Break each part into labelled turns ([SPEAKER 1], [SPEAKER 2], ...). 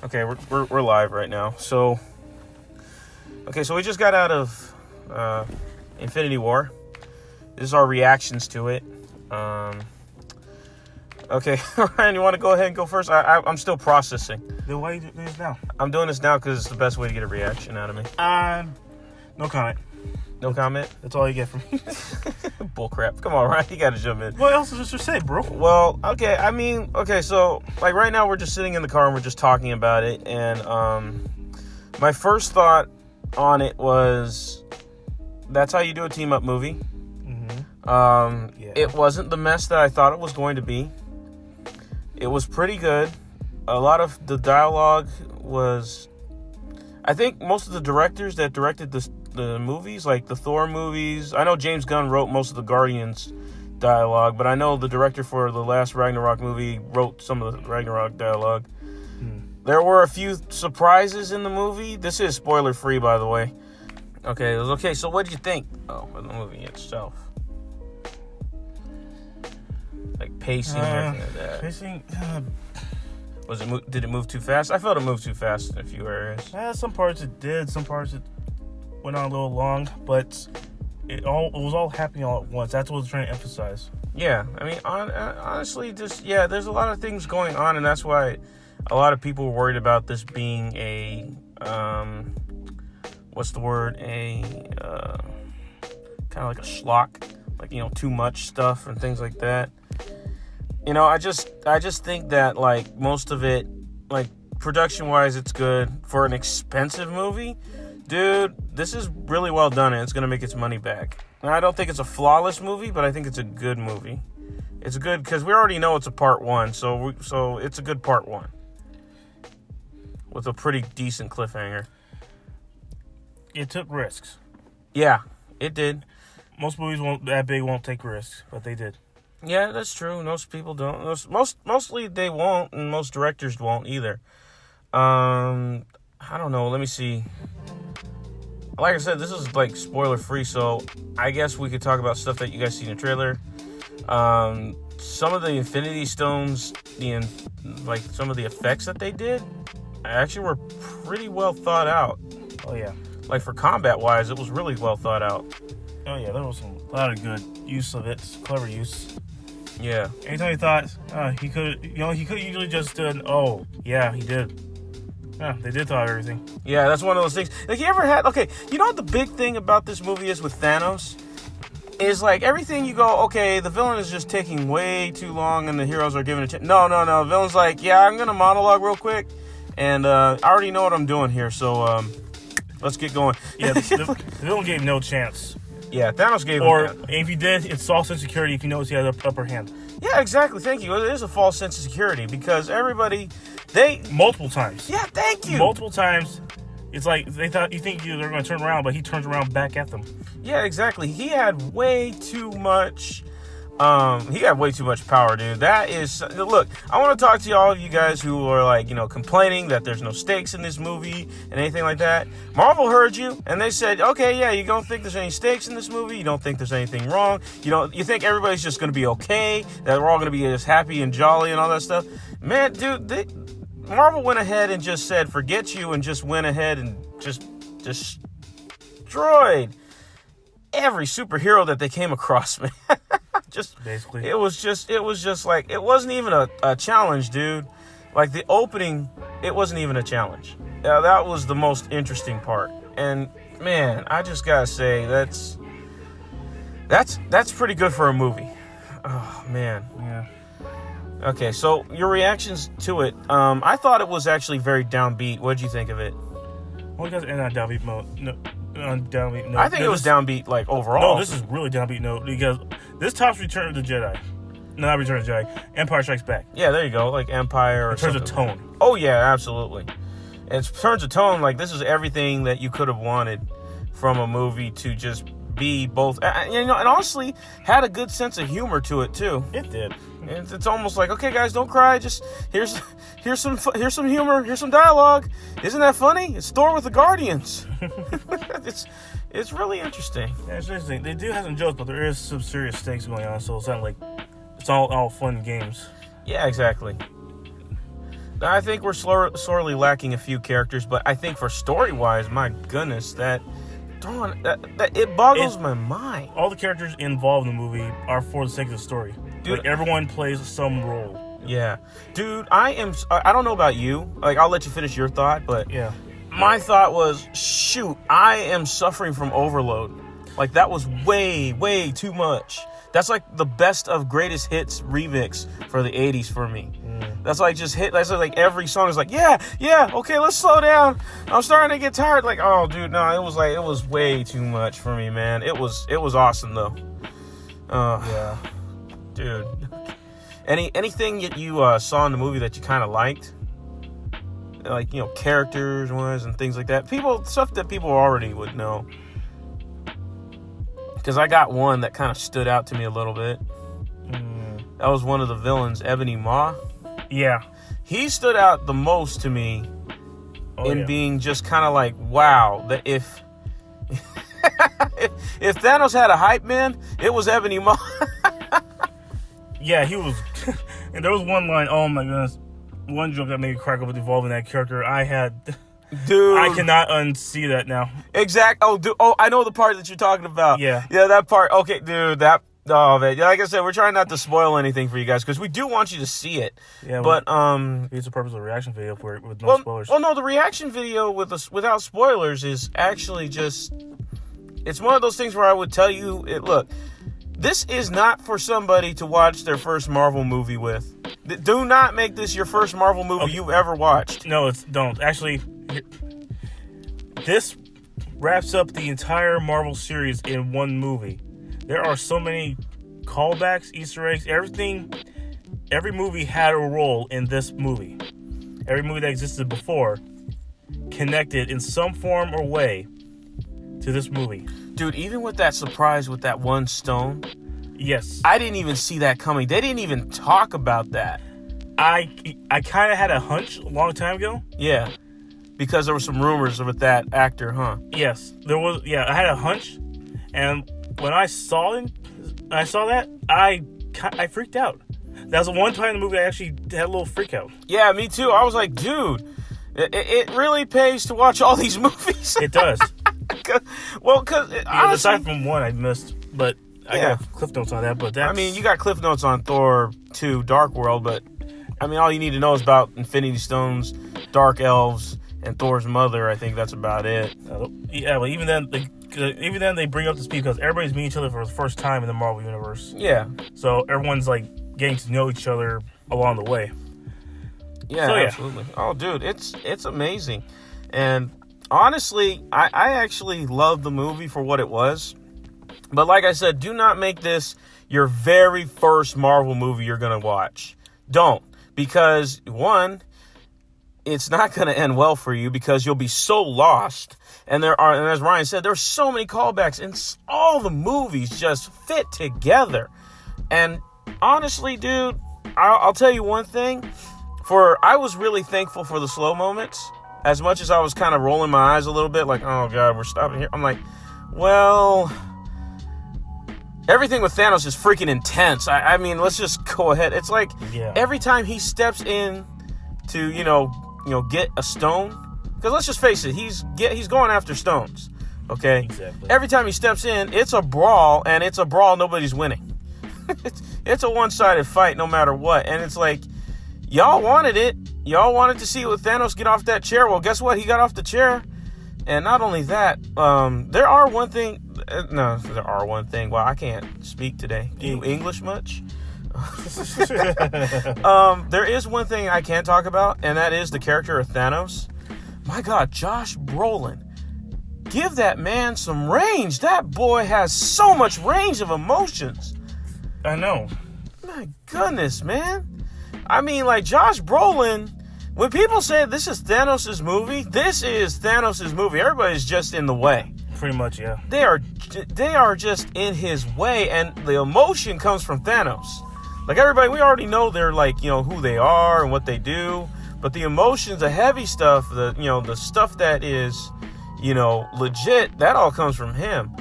[SPEAKER 1] Okay, we're live right now. So we just got out of Infinity War. This is our reactions to it. Okay, Ryan, you want to go ahead and go first? I'm still processing.
[SPEAKER 2] Then why are you doing this now?
[SPEAKER 1] I'm doing this now because it's the best way to get a reaction out of me.
[SPEAKER 2] No comment.
[SPEAKER 1] No comment?
[SPEAKER 2] That's all you get from me.
[SPEAKER 1] Bullcrap. Come on, Ryan, you got to jump in.
[SPEAKER 2] What else is there to say, bro?
[SPEAKER 1] Well, okay, so, like, right now we're just sitting in the car and we're just talking about it, and my first thought on it was, that's how you do a team-up movie.
[SPEAKER 2] Yeah.
[SPEAKER 1] It wasn't the mess that I thought it was going to be. It was pretty good. A lot of the dialogue was... I think most of the directors that directed the movies, like the Thor movies... I know James Gunn wrote most of the Guardians dialogue, but I know the director for the last Ragnarok movie wrote some of the Ragnarok dialogue. There were a few surprises in the movie. This is spoiler-free, by the way. Okay, so what did you think of the movie itself? Like pacing and everything like that.
[SPEAKER 2] Pacing...
[SPEAKER 1] Did it move too fast? I felt it moved too fast in a few areas.
[SPEAKER 2] Some parts it did. Some parts it went on a little long. But it was all happening all at once. That's what I was trying to emphasize.
[SPEAKER 1] Yeah. I mean, honestly, there's a lot of things going on. And that's why a lot of people were worried about this being a... what's the word? Kind of like a schlock. Like, too much stuff and things like that. I just think that, like, most of it, like, production-wise, it's good. For an expensive movie, dude, this is really well done, and it's going to make its money back. And I don't think it's a flawless movie, but I think it's a good movie. It's good, because we already know it's a part one, so it's a good part one. With a pretty decent cliffhanger.
[SPEAKER 2] It took risks.
[SPEAKER 1] Yeah, it did.
[SPEAKER 2] Most movies won't take risks, but they did.
[SPEAKER 1] Yeah, that's true. Most people don't. Mostly they won't, and most directors won't either. I don't know. Let me see. Like I said, this is like spoiler free, so I guess we could talk about stuff that you guys see in the trailer. Some of the Infinity Stones, some of the effects that they did, actually were pretty well thought out.
[SPEAKER 2] Oh yeah.
[SPEAKER 1] Like for combat wise, it was really well thought out.
[SPEAKER 2] Oh yeah, there was a lot of good use of it, clever use.
[SPEAKER 1] Yeah.
[SPEAKER 2] Anytime you thought he could usually just done. Oh yeah, he did. Yeah, they did thought of everything.
[SPEAKER 1] Yeah, that's one of those things. Like you ever had? Okay, you know what the big thing about this movie is with Thanos? Is like everything you go, okay, the villain is just taking way too long, and the heroes are giving a chance. No. The villain's like, yeah, I'm gonna monologue real quick, and I already know what I'm doing here, so let's get going.
[SPEAKER 2] Yeah, the villain gave no chance.
[SPEAKER 1] Yeah, Thanos gave
[SPEAKER 2] Or if he did, it's false insecurity if he knows he has an upper hand.
[SPEAKER 1] Yeah, exactly. Thank you. It is a false sense of security because everybody,
[SPEAKER 2] multiple times.
[SPEAKER 1] Yeah, thank you.
[SPEAKER 2] Multiple times. It's like you think they're going to turn around, but he turns around back at them.
[SPEAKER 1] Yeah, exactly. He had way too much. He had way too much power, dude. That is... Look, I want to talk to all of you guys who are, like, complaining that there's no stakes in this movie and anything like that. Marvel heard you, and they said, okay, yeah, you don't think there's any stakes in this movie? You don't think there's anything wrong? You think everybody's just going to be okay? That we're all going to be just happy and jolly and all that stuff? Man, dude, Marvel went ahead and just said, forget you, and just went ahead and just destroyed every superhero that they came across, man. Just
[SPEAKER 2] basically,
[SPEAKER 1] it was just like, it wasn't even a challenge, dude. Like the opening, it wasn't even a challenge. That was the most interesting part. And man, I just gotta say that's pretty good for a movie. Oh man.
[SPEAKER 2] Yeah.
[SPEAKER 1] Okay, so your reactions to it. I thought it was actually very downbeat. What did you think of it?
[SPEAKER 2] Well, because in a downbeat mode. No. Downbeat note.
[SPEAKER 1] I think it was downbeat, like, overall.
[SPEAKER 2] No, this is really downbeat note because this tops Return of the Jedi. No, not Return of the Jedi. Empire Strikes Back.
[SPEAKER 1] Yeah, there you go. Like Empire or
[SPEAKER 2] in terms of tone.
[SPEAKER 1] Oh, yeah, absolutely. In terms of tone, like, this is everything that you could have wanted from a movie to just be both... and honestly, had a good sense of humor to it, too.
[SPEAKER 2] It did.
[SPEAKER 1] It's almost like, okay, guys, don't cry. Just here's some humor. Here's some dialogue. Isn't that funny? It's Thor with the Guardians. It's really interesting.
[SPEAKER 2] Yeah, it's interesting. They do have some jokes, but there is some serious stakes going on. So it's not like it's all fun games.
[SPEAKER 1] Yeah, exactly. I think we're sorely lacking a few characters, but I think for story-wise, my goodness, that it boggles my mind.
[SPEAKER 2] All the characters involved in the movie are for the sake of the story.
[SPEAKER 1] Dude,
[SPEAKER 2] like, everyone plays some role.
[SPEAKER 1] Yeah. Dude, I don't know about you. Like, I'll let you finish your thought, but
[SPEAKER 2] yeah,
[SPEAKER 1] my thought was, shoot, I am suffering from overload. Like, that was way, way too much. That's like the best of greatest hits remix for the 80s for me. That's like just hit. That's like every song is like, yeah, okay, let's slow down. I'm starting to get tired. Like, oh, dude, no, it was way too much for me, man. It was awesome though.
[SPEAKER 2] Yeah,
[SPEAKER 1] dude. Anything that you saw in the movie that you kind of liked, like, you know, characters wise and things like that. Stuff that people already would know. Because I got one that kind of stood out to me a little bit. That was one of the villains, Ebony Maw.
[SPEAKER 2] Yeah.
[SPEAKER 1] He stood out the most to me being just kind of like, wow, that if Thanos had a hype man, it was Ebony Maw.
[SPEAKER 2] Yeah, he was. And there was one line, oh my goodness, one joke that made me crack up with involving that character. Dude, I cannot unsee that now.
[SPEAKER 1] I know the part that you're talking about.
[SPEAKER 2] Yeah,
[SPEAKER 1] that part. Okay, dude, oh man, like I said, we're trying not to spoil anything for you guys because we do want you to see it. Yeah, but
[SPEAKER 2] it's the purpose of the reaction video with no spoilers.
[SPEAKER 1] Well, no, the reaction video without spoilers is actually just, it's one of those things where I would tell you, look, this is not for somebody to watch their first Marvel movie with. Do not make this your first Marvel movie you've ever watched.
[SPEAKER 2] No, don't. Actually, this wraps up the entire Marvel series in one movie. There are so many callbacks, Easter eggs, everything. Every movie had a role in this movie. Every movie that existed before connected in some form or way to this movie.
[SPEAKER 1] Dude, even with that surprise with that one stone.
[SPEAKER 2] Yes.
[SPEAKER 1] I didn't even see that coming. They didn't even talk about that.
[SPEAKER 2] I kind of had a hunch a long time ago.
[SPEAKER 1] Yeah. Because there were some rumors with that actor, huh?
[SPEAKER 2] Yes. There was. Yeah, I had a hunch. And when I saw that, I freaked out. That was the one time in the movie I actually had a little freak out.
[SPEAKER 1] Yeah, me too. I was like, dude, it really pays to watch all these movies.
[SPEAKER 2] It does.
[SPEAKER 1] Because
[SPEAKER 2] aside from one I missed, but I got Cliff Notes on that. But
[SPEAKER 1] you got Cliff Notes on Thor 2 Dark World, but I mean, all you need to know is about Infinity Stones, Dark Elves, and Thor's mother. I think that's about it.
[SPEAKER 2] Yeah, but even then they bring up the speed because everybody's meeting each other for the first time in the Marvel universe.
[SPEAKER 1] Yeah.
[SPEAKER 2] So everyone's like getting to know each other along the way.
[SPEAKER 1] Yeah, absolutely. Oh, dude, it's amazing. And honestly, I actually love the movie for what it was. But like I said, do not make this your very first Marvel movie you're going to watch. Don't. Because, one, it's not going to end well for you because you'll be so lost. And as Ryan said, there's so many callbacks and all the movies just fit together. And honestly, dude, I'll tell you one thing. I was really thankful for the slow moments. As much as I was kind of rolling my eyes a little bit, like, oh God, we're stopping here. I'm like, well, everything with Thanos is freaking intense. I mean, let's just go ahead. It's like every time he steps in to, you know, get a stone, because let's just face it, he's going after stones. Okay,
[SPEAKER 2] exactly.
[SPEAKER 1] Every time he steps in, it's a brawl, and it's a brawl nobody's winning. It's a one-sided fight, no matter what. And it's like, y'all wanted it. Y'all wanted to see Thanos get off that chair. Well, guess what? He got off the chair. And not only that, there are one thing. Well, I can't speak today. Do you English much? There is one thing I can talk about, and that is the character of Thanos. My God, Josh Brolin. Give that man some range. That boy has so much range of emotions.
[SPEAKER 2] I know.
[SPEAKER 1] My goodness, man. I mean, like, Josh Brolin, when people say this is Thanos' movie, this is Thanos' movie. Everybody's just in the way.
[SPEAKER 2] Pretty much, yeah.
[SPEAKER 1] They are just in his way, and the emotion comes from Thanos. Like, everybody, we already know they're, like, you know, who they are and what they do, but the emotions, the heavy stuff, the stuff that is, legit, that all comes from him.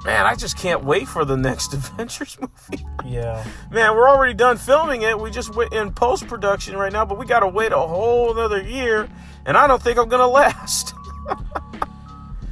[SPEAKER 1] Man, I just can't wait for the next Avengers movie.
[SPEAKER 2] Yeah.
[SPEAKER 1] Man, we're already done filming it. We just went in post-production right now, but we got to wait a whole another year, and I don't think I'm going to last.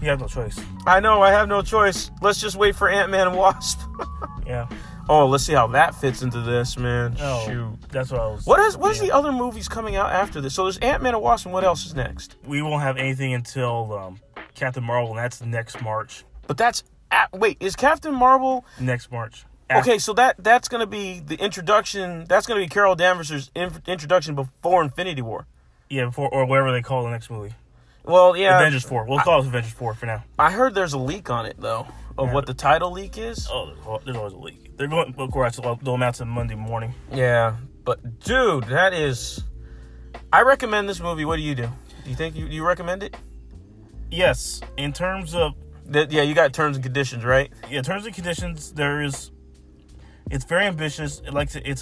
[SPEAKER 2] You have no choice.
[SPEAKER 1] I know, I have no choice. Let's just wait for Ant-Man and Wasp.
[SPEAKER 2] Yeah.
[SPEAKER 1] Oh, let's see how that fits into this, man.
[SPEAKER 2] Oh,
[SPEAKER 1] Shoot.
[SPEAKER 2] That's what I was...
[SPEAKER 1] What is the other movies coming out after this? So there's Ant-Man and Wasp, and what else is next?
[SPEAKER 2] We won't have anything until Captain Marvel, and that's next March.
[SPEAKER 1] But that's... wait, is Captain Marvel...
[SPEAKER 2] Next March.
[SPEAKER 1] Okay, so that's going to be the introduction... That's going to be Carol Danvers' introduction before Infinity War.
[SPEAKER 2] Yeah, before, or whatever they call the next movie.
[SPEAKER 1] Well, yeah.
[SPEAKER 2] Avengers 4. We'll call it Avengers 4 for now.
[SPEAKER 1] I heard there's a leak on it, though, of what the title leak is.
[SPEAKER 2] Oh, there's always a leak. They're going, of course, they'll announce it Monday morning.
[SPEAKER 1] Yeah, but, dude, that is... I recommend this movie. What do you do? Do you think you recommend it?
[SPEAKER 2] Yes. In terms of...
[SPEAKER 1] Yeah, you got terms and conditions, right?
[SPEAKER 2] Yeah, terms and conditions, it's very ambitious. It's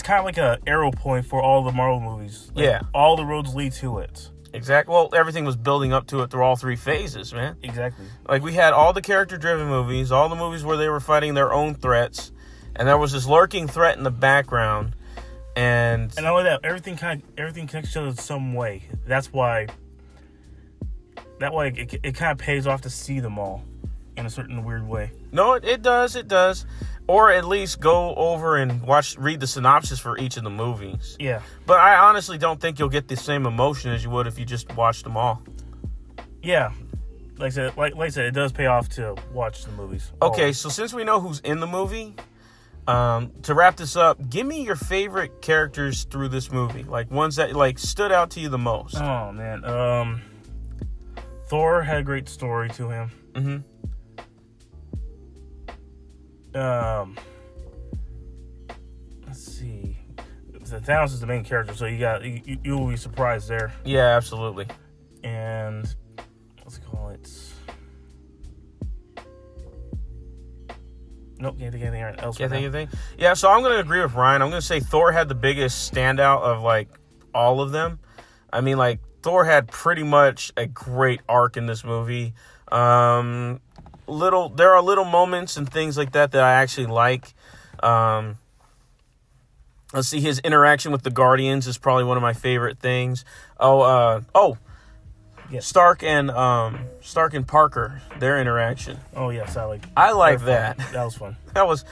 [SPEAKER 2] kind of like a arrow point for all the Marvel movies. Like,
[SPEAKER 1] yeah.
[SPEAKER 2] All the roads lead to it.
[SPEAKER 1] Exactly. Well, everything was building up to it through all three phases, man.
[SPEAKER 2] Exactly.
[SPEAKER 1] Like, we had all the character-driven movies, all the movies where they were fighting their own threats, and there was this lurking threat in the background, and
[SPEAKER 2] not only that, everything connects each other in some way. That's why... That way, it kind of pays off to see them all in a certain weird way.
[SPEAKER 1] No, it does. Or at least go over and read the synopsis for each of the movies.
[SPEAKER 2] Yeah.
[SPEAKER 1] But I honestly don't think you'll get the same emotion as you would if you just watched them all.
[SPEAKER 2] Yeah. Like I said, it does pay off to watch the movies.
[SPEAKER 1] Okay, so since we know who's in the movie, to wrap this up, give me your favorite characters through this movie. Like, ones that, like, stood out to you the most.
[SPEAKER 2] Oh, man. Thor had a great story to him.
[SPEAKER 1] Mm-hmm.
[SPEAKER 2] Let's see. Thanos is the main character, so you will be surprised there.
[SPEAKER 1] Yeah, absolutely.
[SPEAKER 2] And let's call it. Nope, can't think of anything else.
[SPEAKER 1] Can't think of anything. Yeah, so I'm gonna agree with Ryan. I'm gonna say Thor had the biggest standout of like all of them. I mean, like, Thor had pretty much a great arc in this movie. There are little moments and things like that I actually like. Let's see, his interaction with the Guardians is probably one of my favorite things.
[SPEAKER 2] Yes.
[SPEAKER 1] Stark and Parker, their interaction.
[SPEAKER 2] Oh yes,
[SPEAKER 1] I like that.
[SPEAKER 2] That was fun.
[SPEAKER 1] That was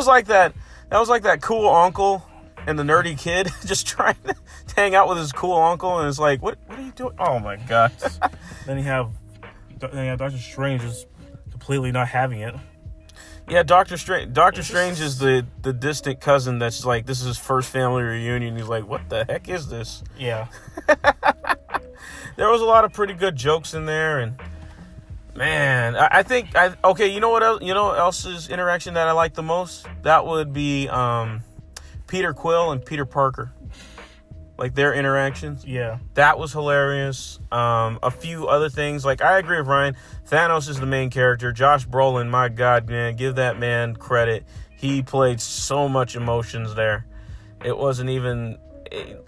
[SPEAKER 1] like that cool uncle and the nerdy kid just trying to hang out with his cool uncle, and it's like, what are you doing? Oh my god.
[SPEAKER 2] Then you have Doctor Strange just completely not having it.
[SPEAKER 1] Yeah, Doctor Strange is the distant cousin that's like, this is his first family reunion. He's like, what the heck is this?
[SPEAKER 2] Yeah.
[SPEAKER 1] There was a lot of pretty good jokes in there, and man, I think you know what else? You know else's interaction that I like the most? That would be Peter Quill and Peter Parker. Like, their interactions.
[SPEAKER 2] Yeah.
[SPEAKER 1] That was hilarious. A few other things. Like, I agree with Ryan. Thanos is the main character. Josh Brolin, my God, man. Give that man credit. He played so much emotions there. It wasn't even...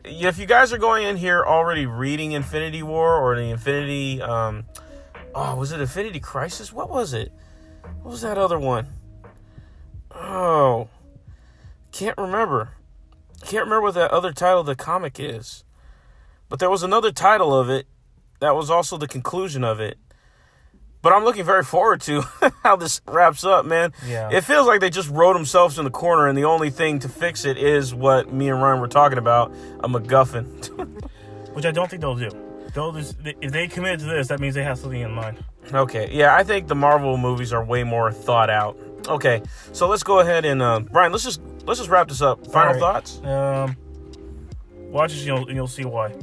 [SPEAKER 1] If you guys are going in here already reading Infinity War or the Infinity... was it Infinity Crisis? What was it? What was that other one? Oh. Can't remember what that other title of the comic is. But there was another title of it that was also the conclusion of it. But I'm looking very forward to how this wraps up, man.
[SPEAKER 2] Yeah.
[SPEAKER 1] It feels like they just wrote themselves in the corner, and the only thing to fix it is what me and Ryan were talking about, a MacGuffin.
[SPEAKER 2] Which I don't think they'll do. If they commit to this, that means they have something in mind.
[SPEAKER 1] Okay, yeah, I think the Marvel movies are way more thought out. Okay, so let's go ahead and Brian, let's just wrap this up. Final thoughts?
[SPEAKER 2] Watch this and you'll see why.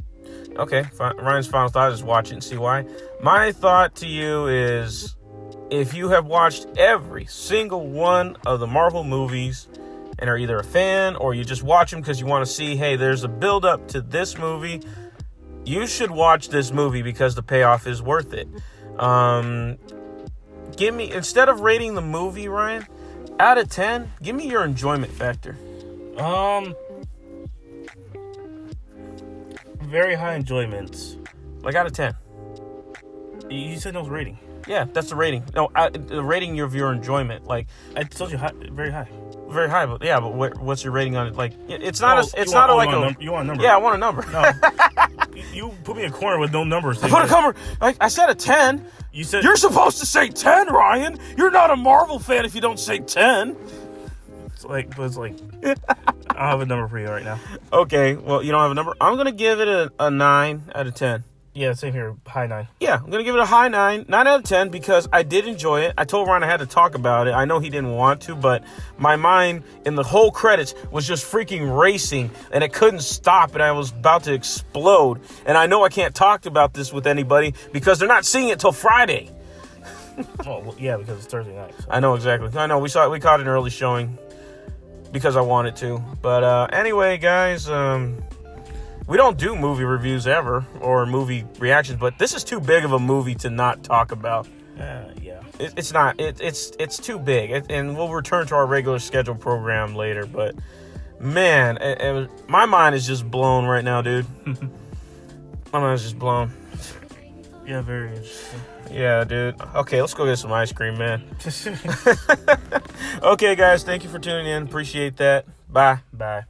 [SPEAKER 1] Okay, Ryan's final thought is watch it and see why. My thought to you is, if you have watched every single one of the Marvel movies and are either a fan or you just watch them because you want to see, hey, there's a build up to this movie, you should watch this movie because the payoff is worth it. Give me, instead of rating the movie, Ryan, out of 10, give me your enjoyment factor.
[SPEAKER 2] Very high enjoyment.
[SPEAKER 1] Like, out of 10.
[SPEAKER 2] You said no rating.
[SPEAKER 1] Yeah, that's the rating. No, the rating of your enjoyment. Like
[SPEAKER 2] I told you, very high.
[SPEAKER 1] very high, but yeah, but what's your rating on it? Like it's not
[SPEAKER 2] You want a number?
[SPEAKER 1] Yeah, I want a number.
[SPEAKER 2] No. You put me in a corner with no numbers.
[SPEAKER 1] I put a number. I said a 10.
[SPEAKER 2] You said
[SPEAKER 1] You're supposed to say 10, Ryan. You're not a Marvel fan if you don't say 10.
[SPEAKER 2] it's like I don't have a number for you right now.
[SPEAKER 1] Okay, well, you don't have a number. I'm gonna give it a 9 out of 10.
[SPEAKER 2] Yeah, same here. High 9.
[SPEAKER 1] Yeah, I'm going to give it a high 9 out of 10, because I did enjoy it. I told Ryan I had to talk about it. I know he didn't want to, but my mind in the whole credits was just freaking racing, and it couldn't stop, and I was about to explode. And I know I can't talk about this with anybody because they're not seeing it till Friday.
[SPEAKER 2] Well, yeah, because it's Thursday night. So.
[SPEAKER 1] I know, exactly. I know, we caught an early showing because I wanted to. But anyway, guys, we don't do movie reviews ever or movie reactions, but this is too big of a movie to not talk about.
[SPEAKER 2] Yeah.
[SPEAKER 1] It's not. It's too big, and we'll return to our regular scheduled program later. But man, my mind is just blown right now, dude. My mind is just blown.
[SPEAKER 2] Yeah, very interesting.
[SPEAKER 1] Yeah, dude. Okay, let's go get some ice cream, man. Okay, guys, thank you for tuning in. Appreciate that. Bye.
[SPEAKER 2] Bye.